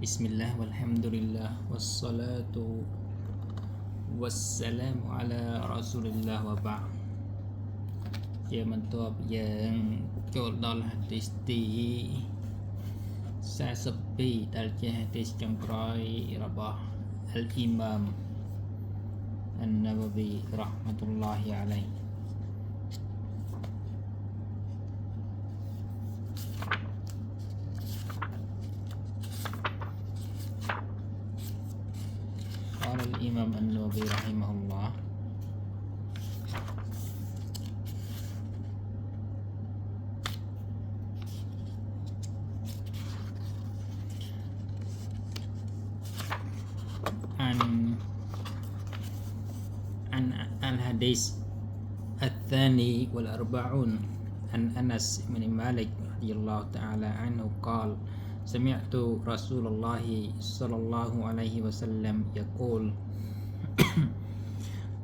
Bismillah walhamdulillah wassalatu wassalamu ala Rasulillah wa ba'd ជាបន្ទាប់យើងចូលដល់ហាឌីសទី42ដែលជាហាឌីសចុងក្រោយរបស់អលអ៊ីម៉ាមអានណាវ៉ាវីរ៉ាហ្មាតុលឡាហ៊ីអាឡៃហ៊ីقال الإمام النووي رحمه الله عن الحديث الثاني والأربعون عن أنس بن مالك رضي الله تعالى عنه قال سمعت رسول الله صلى الله عليه وسلم يقول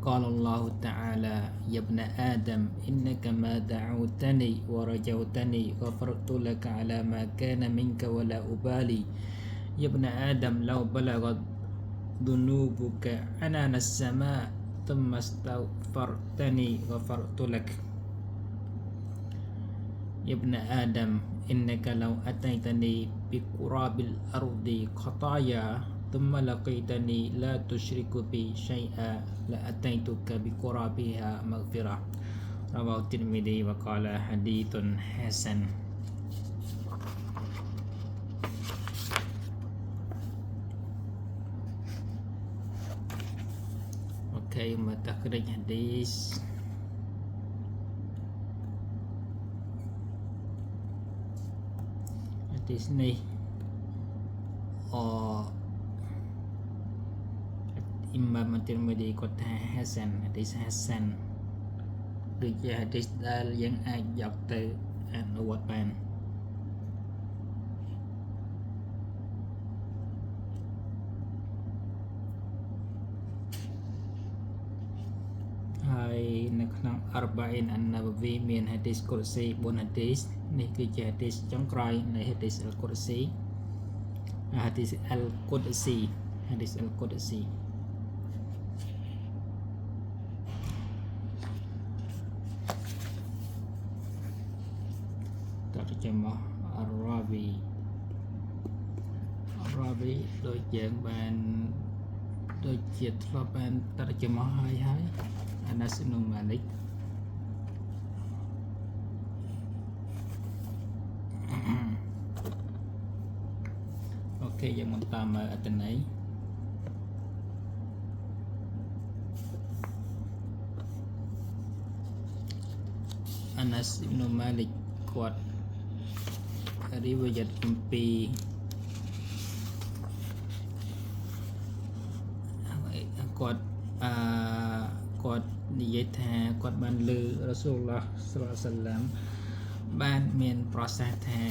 قال الله تعالى يا ابن آدم إنك ما دعوتني ورجوتني غفرت لك على ما كان منك ولا أبالي يا ابن آدم لو بلغت ذنوبك عنان السماء ثم استغفرتني غفرت لك يا ابن آدم إنك لو أتيتني بقراب الأرض خطايا ثم لقيتني لا تشرك بي شيئا لأتيتك بقرابها مغفرة رواه الترمذي وقال حديث حسن Okey, takhrij hadis ni Imam At-Tirmidhi គាត់ថា Hasan hadis Hasan ដូចជា hadis ដែលយើងអាចយកទៅអនុវត្តបានហើយនៅក្នុង Arba'in An-Nawawi មាន hadis Qudsi 4 hadis នេះគឺជា hadis ចុងក្រោយនៃ hadis Al-Qudsi hadis Al-Qudsi hadis Al-Qudsi terjemah Ar-Rawi ដូចយើងបានដូចជាធ្លាប់បានterjemah ហើយAnas bin Malik Okey, yang mentahមើលអត្ថន័យAnas bin Malik គាត់រីវ៉ាយ៉ាត់អំពីគាត់និយាយថាគាត់បានលើរ៉ាស៊ូលឡោះសល្លឡោះសាឡាមបានមានប្រសាសន៍ថា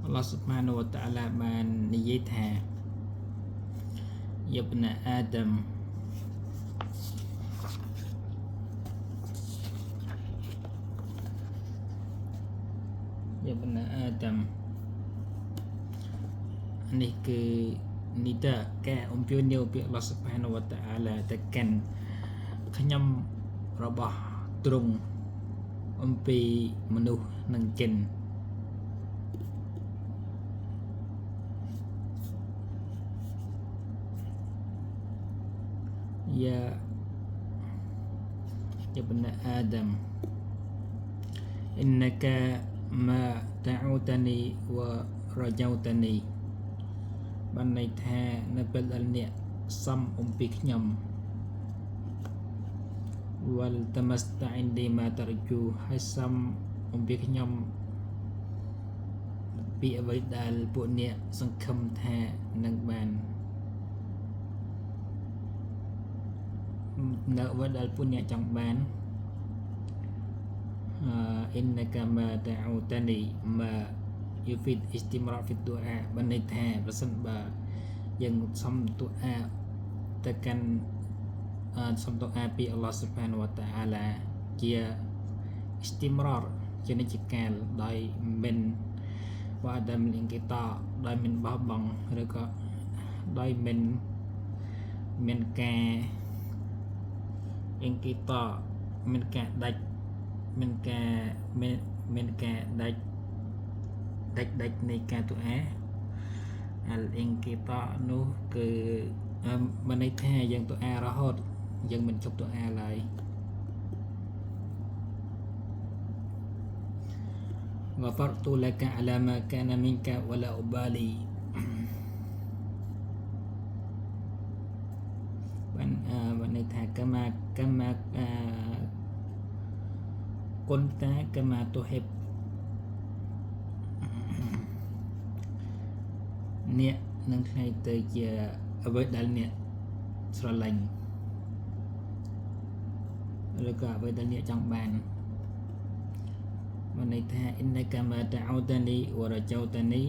អល់ឡោះស៊ុបហានូវតាអាឡាបាននិយាយថាយ៉ាប់ណាអាដាមនេះគឺនីតាការអំពាវនាវពីអល់ឡោះស៊ុបហានូវតាអាឡាទៅកាន់ខ្ញុំរបស់ទ្រង់អំពីមនុស្សនិងចិនយ៉ាibn Adam innaka ma ta'utani wa rajawtani បានន័យថានៅពេលដែលអ្នកសំអំពីខ្ញុំ wal tamasta'indi ma tarju ហើយសំអំពីខ្ញុំពីអ្វីដែលពួកអ្នកសង្ឃឹមថានឹងបាននៅអ្វីដែលពួកអ្នកចង់បាន innaka ma ta'utani ma yufid istimrar fi du'a បានន័យថាប្រសិនបើយើងសុំទូអាទៅកាន់សុំទូអាពីអល់ឡោះស៊ុបហានូវតាអាឡាជា istimrar ជានិច្ចកាលដោយមិន វ Adam kita ដោយមិនបោះបង់ឬក៏ដោយមិនមានការkita មានការដាច់មានការដាច់នៃការទូអាal kita នោះគឺមានន័យថាយើងទូអារហូតយើងមិនជប់ទូអាឡើយغفرت لك على ما كان منك ولا أبالي បានន័យថាكما كنت كما تحب អ្នកនឹងខ្លាយទៅជាអ្វីដែលអ្នកស្រឡាញ់ឬក៏អ្វីដែលអ្នកចង់បានបានន័យថា إنك ما دعوتني ورجوتني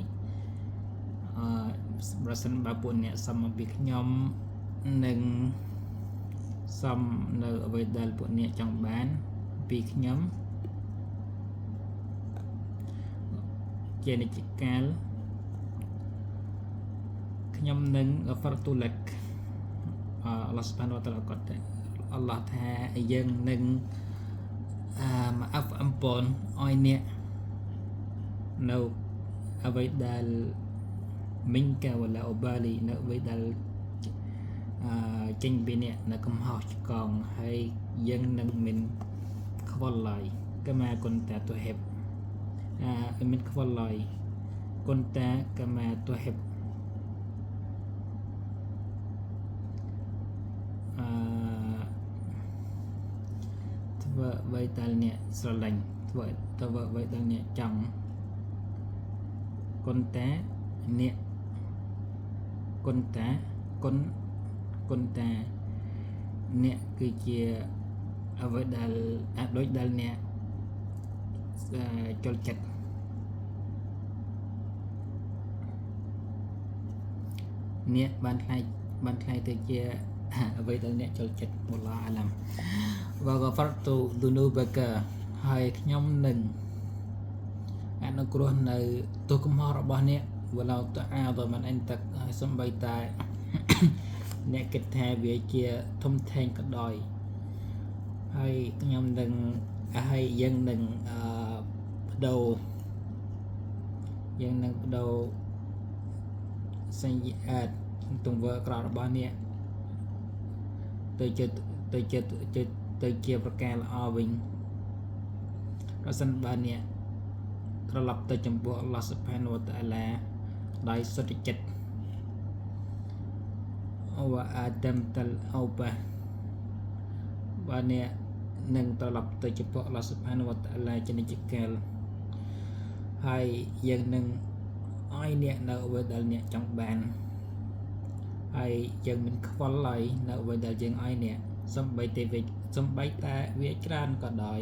ប្រសិនបើពួកអ្នកសុំអំពីខ្ញុំនឹងសុំនៅអ្វីដែលពួកអ្នកចង់បានពីខ្ញុំជានិច្ចកាលខ្ញុំនឹង غفرت لك អល់ឡោះ سبحانه และ تعالى គាត់អល់ឡោះថាយើងនឹងមកអអំពន់ឲ្យអ្នកនៅអ្វីដែលមិញកាវឡាអូបាលីនៅអ្វីដែលចេញពីអ្នកនៅកំហុសឆ្គងហើយយើងនឹងមិនខ្វល់ឡើយកាមាគុនតាទុហិបមិនខ្វល់ឡើយគុនតាកាមាទុហិបធ្វើអ្វីដែលអ្នកស្រឡាញ់ធ្វើអ្វីដែលអ្នកចង់គុនតាអ្នកគុនតាអ្នកគឺជាអ្វីដែលដូចដែលអ្នកចូលចិត្តអ្នកបានខ្លាយទៅជាអ្វីដែលអ្នកចូលចិត្តវ៉ាឡាអាឡាំវ៉ាហ្គាហ្វរតុឌូនូបកាហើយខ្ញុំនឹងអនុគ្រោះនៅទោសកំហុសរបស់អ្នកវ៉ាឡោតអាដមិនអិនតាហើយសំបីតែអ្នកគិតថាវាជាធំធេងក៏ដោយហើយខ្ញុំនឹងហើយយើងនឹងបដូរសញ្ញាទង្វើក្រៅរបស់អ្នកទៅជាប្រការល្អវិញប្រសិនបើអ្នកត្រឡប់ទៅចំពោះអល់ឡោះ سبحانه และ تعالى ដោយសុទ្ធចិត្តវ៉ាអាដាមតលអូបាបើអ្នកនឹងត្រឡប់ទៅចំពោះអល់ឡោះ سبحانه และ تعالى ជានិច្ចកាលហើយយើងនឹងឲ្យអ្នកនៅអ្វីដែលអ្នកចង់បានហើយយើងមិនខ្វល់ឡើយនៅអ្វីដែលយើងឲ្យអ្នកសំបីតែវាច្រើនក៏ដោយ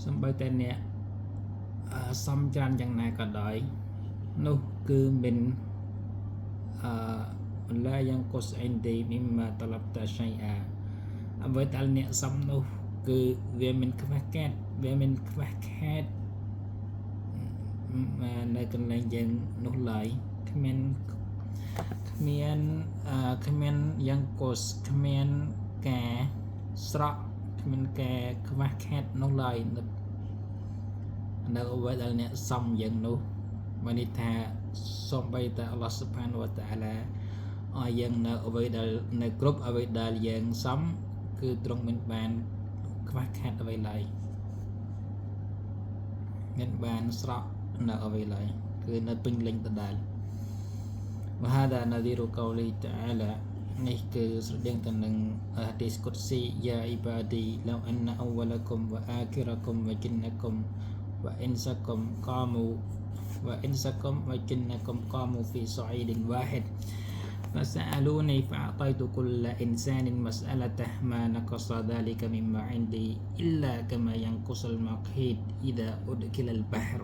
សំបីតែអ្នកសំច្រើនយ៉ាងណាក៏ដោយនោះគឺមិនឡាយ៉ាងកុសអ៊ីនឌីមីម៉ាតឡាប់តាឆៃអាអ្វីដែលអ្នកសំនោះគឺវាមិនខ្វះខាតនៅកន្លែងយើងនោះឡើយគ្មានយ៉ាងកុសគ្មានការស្រក់គ្មានការខ្វះខាតនោះឡើយនៅអ្វីដែលអ្នកសំយ៉ាងនោះបានន័យថាសូម្បីតែអល់ឡោះ سبحانه และ تعالى ឲ្យយើងនៅអ្វីដែលនៅគ្រប់អ្វីដែលយើងសំគឺទ្រង់មិនបានខ្វះខាតអ្វីឡើយមិនបានស្រក់នៅអ្វីឡើយគឺនៅពេញលេញដដែលوهذا نظير قوله تعالى នេះគឺស្រដៀងទៅនឹងហាឌីសគុតស៊ីយ៉ាអ៊ីបាឌីឡៅអនអវលគុមវ៉ាអាគីរគុមវ៉ាជីនគុមវ៉ាអ៊ីនសាគុមកាមូវ៉ាអ៊ីនសាគុមវ៉ាជីនគុមកាមូហ្វីសអ៊ីឌិនវ៉ាហ៊ីដ فسألوني فأعطيت كل إنسان مسألته ما نقص ذلك مما عندي إلا كما ينقص المخيط إذا أدخل البحر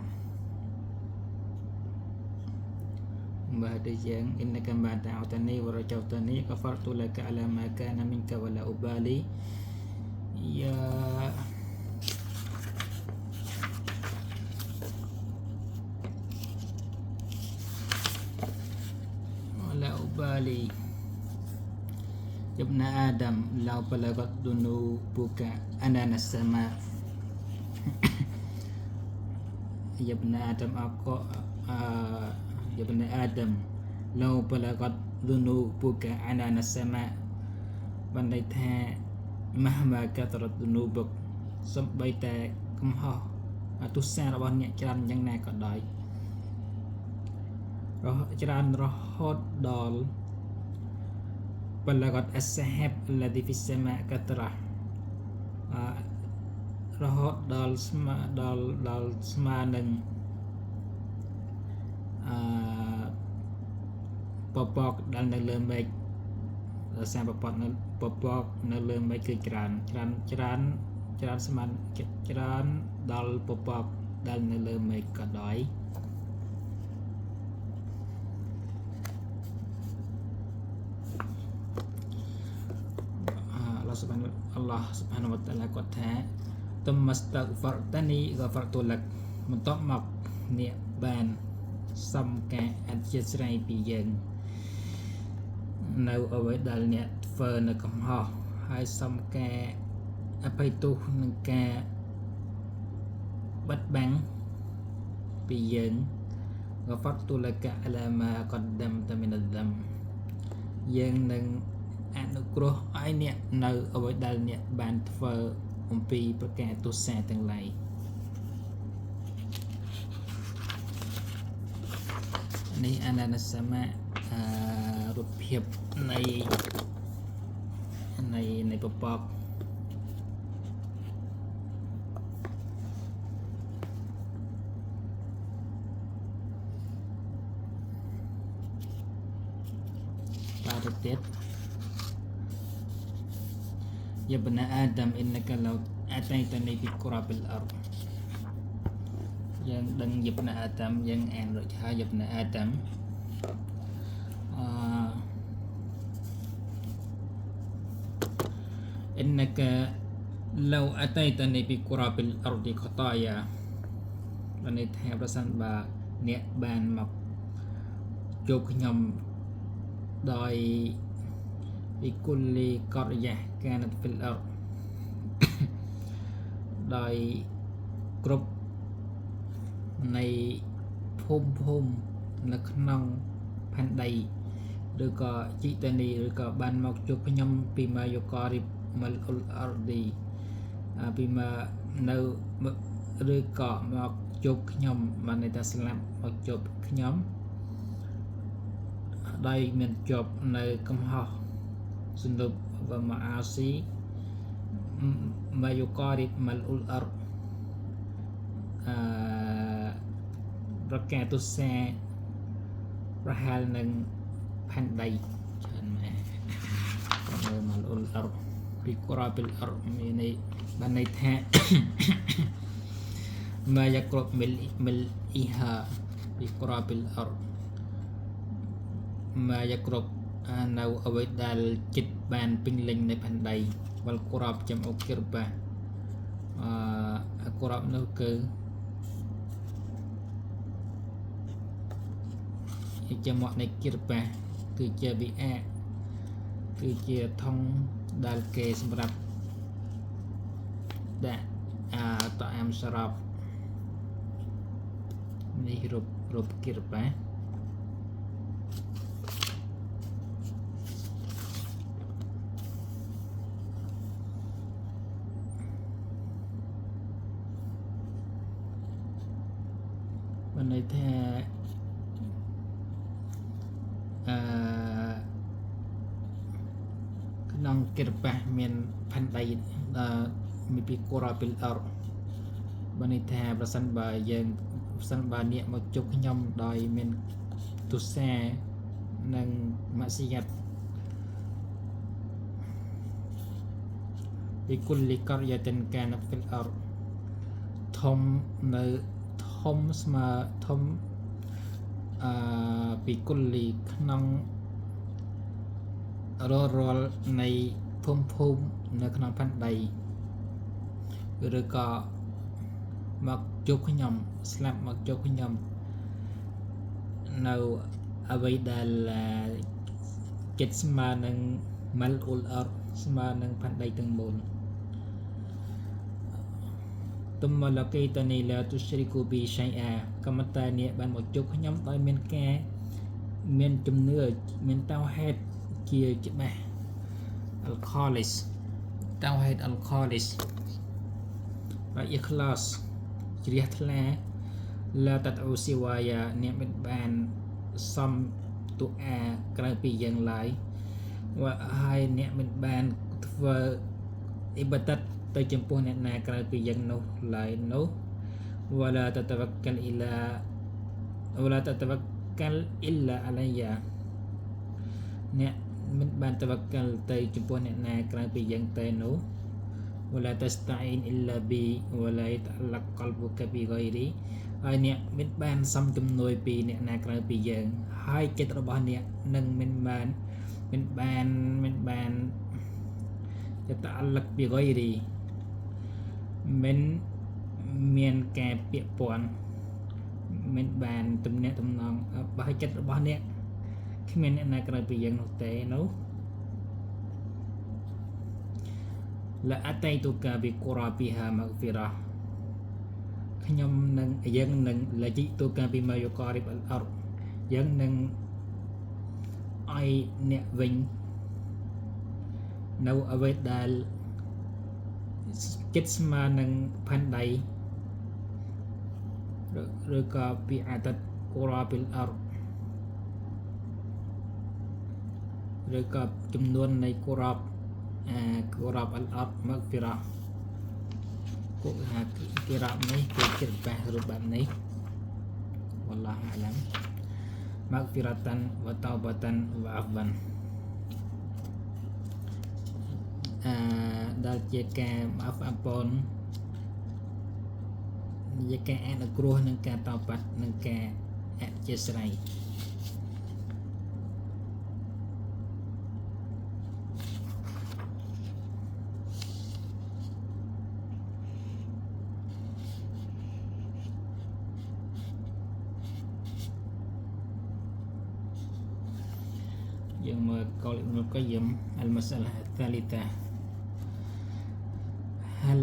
Bahadiyang innaka ma ta'awtani wa rajawtani ghafartu laka ala ma kana minka wala ubali ya ubali ya ibn Adam law balagat dunubuka anana sama ya ibn Adam aku ya ibn Adam law balagat dunubuka anana sama បានន័យថាមហមាកតរទនុបុកសំបីតែកំហុសទុសារបស់អ្នកច្រើនយ៉ាងណាក៏ដោយច្រើនរហូតដល់បលកតអស្ហាបលឌីហ្វីសមាកតរះរហូតដល់ស្មើនឹងពពកដែលនៅលើមេឃសារពពកនៅលើមេឃគឺច្រើនស្មើច្រើនដល់ពពកដែលនៅលើមេឃក៏ដោយអល់ឡោះស៊ុបហានវតាអាឡាគាត់ថាទុំមស្តាហ្វារតានីហ្គាហ្វារតុលកបន្ទាប់មកអ្នកបានសំការអធិស្ឋានពីយើងនៅអ្វីដែលអ្នកធ្វើនៅកំហុសហើយសំការអភ័យទោសនឹងការបិទបាំងពីយើងក៏ហ្វាត់ទូលកអឡាម៉ាកដមតមីនដមយើងនឹងអនុគ្រោះឲ្យអ្នកនៅអ្វីដែលអ្នកបានធ្វើអំពីប្រការទុសាទាំងឡាយនេះអាណានសមៈរូបភាពនៃពពកបាទទៀតيا ابن آدم إنك لو أتيتني بقراب الأرض យើងដឹង يا ابن آدم យើងអានរួចហើយ يا ابن آدم إنك لو أتيتني بقراب الأرض خطايا បានន័យថាប្រសិនបើអ្នកបានមកជួបខ្ញុំដោយ بكل قرية كانت في الأرض ដោយគ្រប់នៃភូមិនៅក្នុងផែនដីឬក៏ជីតានីឬក៏បានមកជួបខ្ញុំពីម៉ាយូករីបមលអ៊ុលអរឌីពីមកនៅឬក៏មកជួបខ្ញុំបានន័យថាស្លាប់មកជួបខ្ញុំដោយមានជាប់នៅកំហុសسنوب ومعاصي ما يقارب ملء الأرض ប្រកាសទុសាប្រហែលនឹងផែនដីច្រើនមែននៅមលអ៊ុលអរពីក្រាបិលអរមានន័យបានន័យថា ما يقرب ملئها ពីក្រាបិលអរ ما يقرب នៅអ្វីដែលចិត្តបានពេញលេញនៅផែនដីវលក្របចំអុកគិរបាក្របនោះគឺជាមកនៃគិរបាគឺជាវិអៈគឺជាថងដែលគេសម្រាប់ដាក់តអាមសារ៉ាប់នេះរូបគិរបា បានន័យថាក្នុងគិរបាសមានផែនដីមានពីកូរ៉ាពីលអរបានន័យថាប្រសិនបើអ្នកមកជប់ខ្ញុំដោយមានទុសានិងម៉ាស៊ីយ៉ាត់ពីគុលលីករិយាតិនកានហ្វិលអរធំនៅធំស្មើធំពីគុលលីក្នុងរាល់នៃភូមិនៅក្នុងផែនដីឬក៏មកជួបខ្ញុំស្លាប់មកជួបខ្ញុំនៅអ្វីដែល ចិត្តស្មើនឹងម៉ាល់អ៊ុលអរស្មើនឹងផាន់ដីទាំងមូលទុំមកលកេតនីឡាទុស្រីគូប៊ីឆៃអាកម្មតានេះបានមកជុកខ្ញុំដោយមានការមានជំនឿមានតោហេតុជាច្បាស់អល់ខូលីសតោហេតុអល់ខូលីសហើយអ៊ីខ្លាសជ្រះថ្លាឡាតាត់អូស៊ីវ៉ាយ៉ាអ្នកមិនបានសំទុអាក្រៅពីយ៉ាងឡើយហើយអ្នកមិនបានធ្វើអ៊ីបាដតទៅចំពោះអ្នកណាក្រៅពីយ៉ាងនោះឡើយនោះវ៉ាឡាតតវកលអ៊ីឡាវ៉ាឡាតតវកលអ៊ីឡាអាឡៃយ៉ាអ្នកមិនបានតវកលទៅចំពោះអ្នកណាក្រៅពីយ៉ាងតែនោះវ៉ាឡាតស្តាអ៊ីនអ៊ីឡាប៊ីវ៉ាឡាយតអឡកកលបុកប៊ីហ្គយរីហើយអ្នកមិនបានសំជំនួយពីអ្នកណាក្រៅពីយើងហើយចិត្តរបស់អ្នកនឹងមិនបានយតអឡកប៊ីហ្គយរីមិនមានការពាក់ព័ន្ធមិនបានទំនាក់ទំនងបើចិត្តរបស់អ្នកគ្មានអ្នកណាក្រៅពីយើងនោះទេនោះឡាអតៃតុកាប៊ីកូរ៉ាប៊ីហាម៉ាហ្វីរ៉ាខ្ញុំនឹងយើងនឹងលជីតុកាប៊ីម៉ាយូការីបអលអរយើងនឹងឲ្យអ្នកវិញនៅអ្វីដែលចិត្តស្មើនឹងផាន់ដីឬក៏ពីអាទិត្យកូរ៉ាពីលអរឬក៏ចំនួននៃកូរ៉ាបអលអរម៉ាហ្វីរ៉ាគូហាគីរ៉ាបនេះគឺចិត្តបាសរូបបែបនេះវ៉ាឡោះអាឡាំម៉ាហ្វីរ៉ាតាន់វ៉ាតោបាតាន់វ៉ាអាហ្វាន់ដែលជាការអបអពនជាការអនុគ្រោះនិងការតបត់និងការអធិស្ឋានយើងមើលកលិបកយមអលមសាឡាតាលីតាهل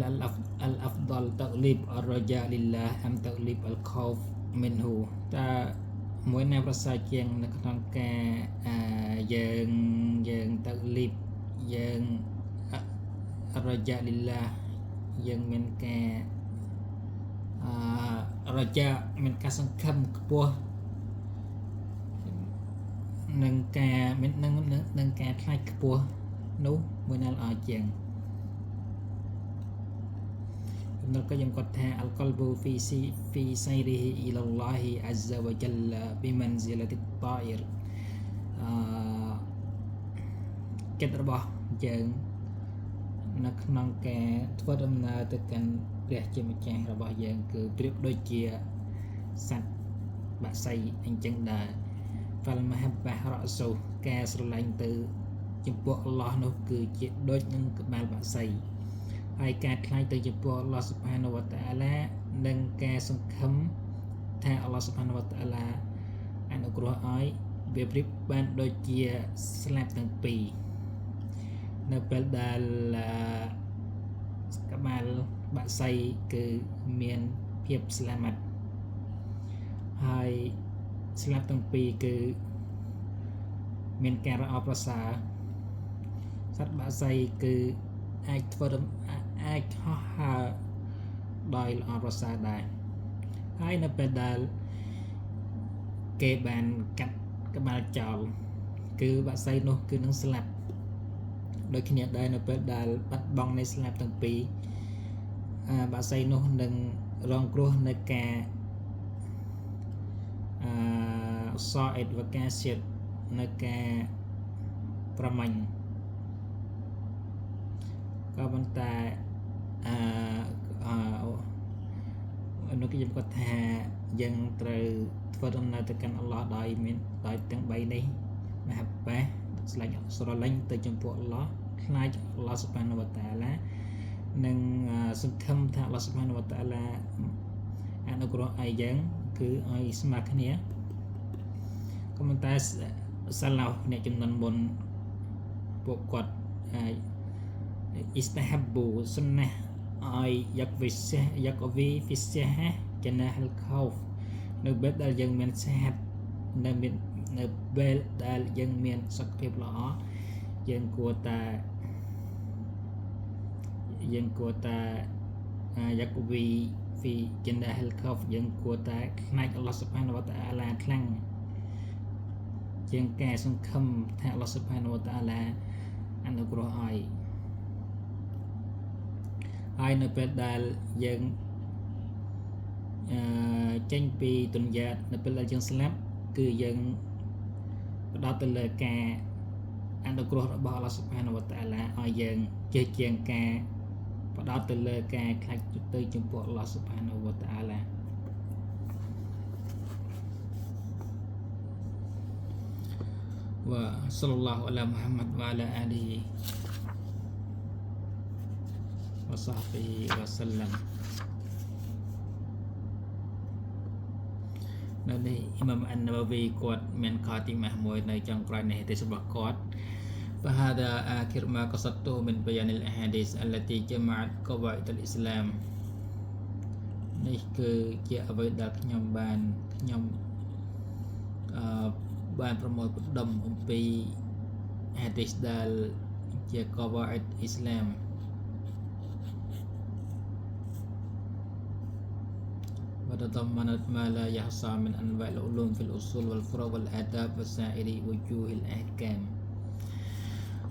الأفضل تغليب الرجاء لله أم تغليب الخوف منه តើមួយណាប្រសើរជាងនៅក្នុងការយើងតើលីបយើងរយ៉ាលីឡាយើងមានការរយ៉ាមានការសង្ឃឹមខ្ពស់នឹងការមាននឹងការខ្លាចខ្ពស់នោះមួយណាល្អជាងនៅក៏ខ្ញុំគាត់ថាអលកលប៊ូហ្វីសៃរីហ៊ីអ៊ីឡាឡោះអាហ្សាវជលប៊ីម៉ាន់ស៊ីឡាទីតអ៊ីរចិត្តរបស់យើងនៅក្នុងការធ្វើដំណើរទៅកាន់ព្រះជាម្ចាស់របស់យើងគឺប្រៀបដូចជាសត្វបក្សីអញ្ចឹងដែរហ្វាល់មហាបារ៉ាសូការស្រឡាញ់ទៅចំពោះអល់ឡោះនោះគឺជាដូចនឹងក្បាលបក្សីហើយការខ្លាចទៅចំពោះអល់ឡោះស៊ុបហានវតាអាឡានិងការសង្ឃឹមថាអល់ឡោះស៊ុបហានវតាអាឡាអនុគ្រោះឲ្យវាប្រៀបបានដូចជាស្លាប់ទាំងពីរនៅពេលដែលក្បាលបក្សីគឺមានភាពស្លាមាត់ហើយស្លាប់ទាំងពីរគឺមានការរអបប្រសើរសត្វបក្សីគឺអាចធ្វើអាចហោះហើរដោយល្អប្រសើរដែរហើយនៅពេលដែលគេបានកាត់ក្បាលចោលគឺបក្សីនោះគឺនឹងស្លាប់ដូចគ្នាដែរនៅពេលដែលបាត់បង់នៃស្លាប់ទាំងពីរបក្សីនោះនឹងរងគ្រោះនៃការសអេតវកាសៀតនៅការប្រមាញ់ក៏ប៉ុន្តែនោះខ្ញុំគាត់ថាយើងត្រូវធ្វើដំណើរទៅកាន់អល់ឡោះដោយទាំង3នេះមហាបាសស្រឡាញ់ទៅចំពោះអល់ឡោះខ្លាចអល់ឡោះស៊ុបហានវតាអាឡានិងសង្ឃឹមថាអល់ឡោះស៊ុបហានវតាអាឡាអនុគ្រោះឲ្យយើងគឺឲ្យស្មើគ្នាក៏ប៉ុន្តែ សាឡោអ្នកចំនួនមុនពួកគាត់istahabbu សុណាស់ឲ្យយកវីហ្វិស្ហចណាហលខោហ្វនៅពេលដែលយើងមានសិហតនៅពេលដែលយើងមានសុខភាពល្អយើងគួរតែយកវីហ្វីចណាហលខោហ្វយើងគួរតែខ្លាចអល់ឡោះស៊ុបហានវតាអាឡាខ្លាំងជាងការសង្ឃឹមថាអល់ឡោះស៊ុបហានវតាអាឡាអនុគ្រោះឲ្យនៅពេលដែលយើងចេញពីទុនយ៉ាតនៅពេលដែលយើងស្លាប់គឺយើងផ្ដោតទៅលើការអនុគ្រោះរបស់អល់ឡោះស៊ុបហានវតាអាឡាឲ្យយើងជាជាងការផ្ដោតទៅលើការខ្លាចទៅចំពោះអល់ឡោះស៊ុបហានវតាអាឡាវ៉ាសល្លឡោះអាឡាមុហាម៉ាត់វ៉ាអាឡាអាលីវ៉ាសាហ្ប៊ីវ៉ាសាឡាំនៅនេះអ៊ីម៉ាមអានណាវ៉ាវីគាត់មានខទីម៉ាស់មួយនៅចុងក្រោយនៃហេឌីសរបស់គាត់ فهذا آخر ما قصدته من بيان الأحاديث التي جمعت قواعد الإسلام នេះគឺជាអ្វីដែលខ្ញុំបានប្រមូលផ្ដុំអំពីហាឌីសដែលជាកវ៉ាអ៊ីដអ៊ីស្លាមوتضمنت ما لا يحصى من أنواع العلوم في الأصول والفروع والآداب وسائر وجوه الأحكام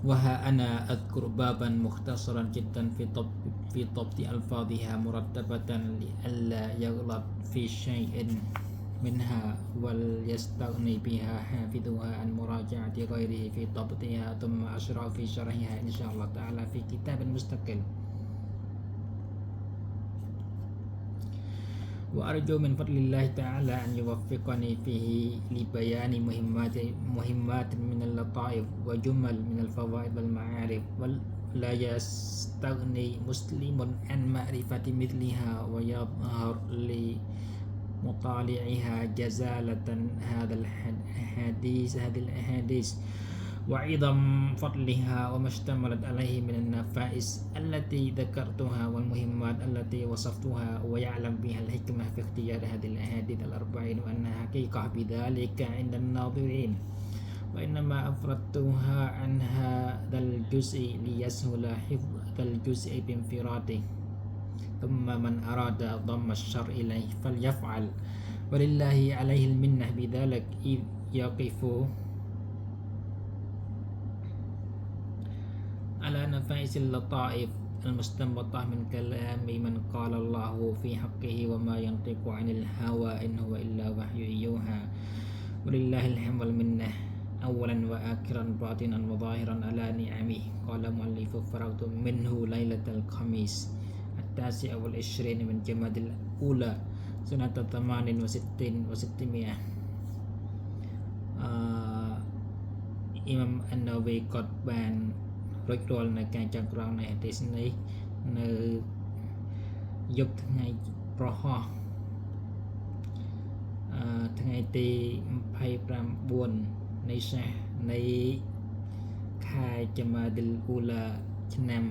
وها أنا أذكر بابا مختصرا جدا في ضبط ألفاظها مرتبة لئلا يغلط في شيء منها وليستغني بها حافظها عن مراجعة غيره في ضبطها ثم أشرع في شرحها إن شاء الله تعالى في كتاب مستقل وأرجو من فضل الله تعالى أن يوفقني فيه لبيان مهمات من اللطائف وجمل من الفوائد والمعارف ولا يستغني مسلم عن معرفة مثلها ويظهر لمطالعها جزالة هذه الأحاديث وعظم فضلها وما اشتملت عليه من النفائس التي ذكرتها والمهمات التي وصفتها ويعلم بها الحكمة في اختيار هذه الأحاديث الأربعين وأنها حقيقة بذلك عند الناظرين وإنما أفردتها عن هذا الجزء ليسهل حفظ هذا الجزء بانفراده ثم من أراد ضم الشر إليه فليفعل ولله عليه المنة بذلك إذ يقف على نفائس اللطائف المستنبطة من كلام من قال الله في حقه وما ينطق عن الهوى إن هو إلا وحي يوحى ولله الحمد والمنة أولا وآخرا باطنا وظاهرا على نعمه قال مؤلف فرغت منه ليلة الخميس 29 من جماد الأولى سنة 68 و600 อิหม่ามอันนาวีគាត់បានរួចរាល់នៅការចងក្រងនៃហាឌីសនេះនៅយប់ថ្ងៃប្រហោះថ្ងៃទី29នៃនៃខែចមាឌិលអ៊ូឡាឆ្នាំ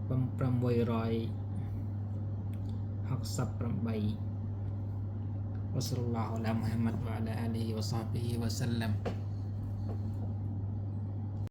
668 وصلى الله على محمد وعلى آله وصحبه وسلم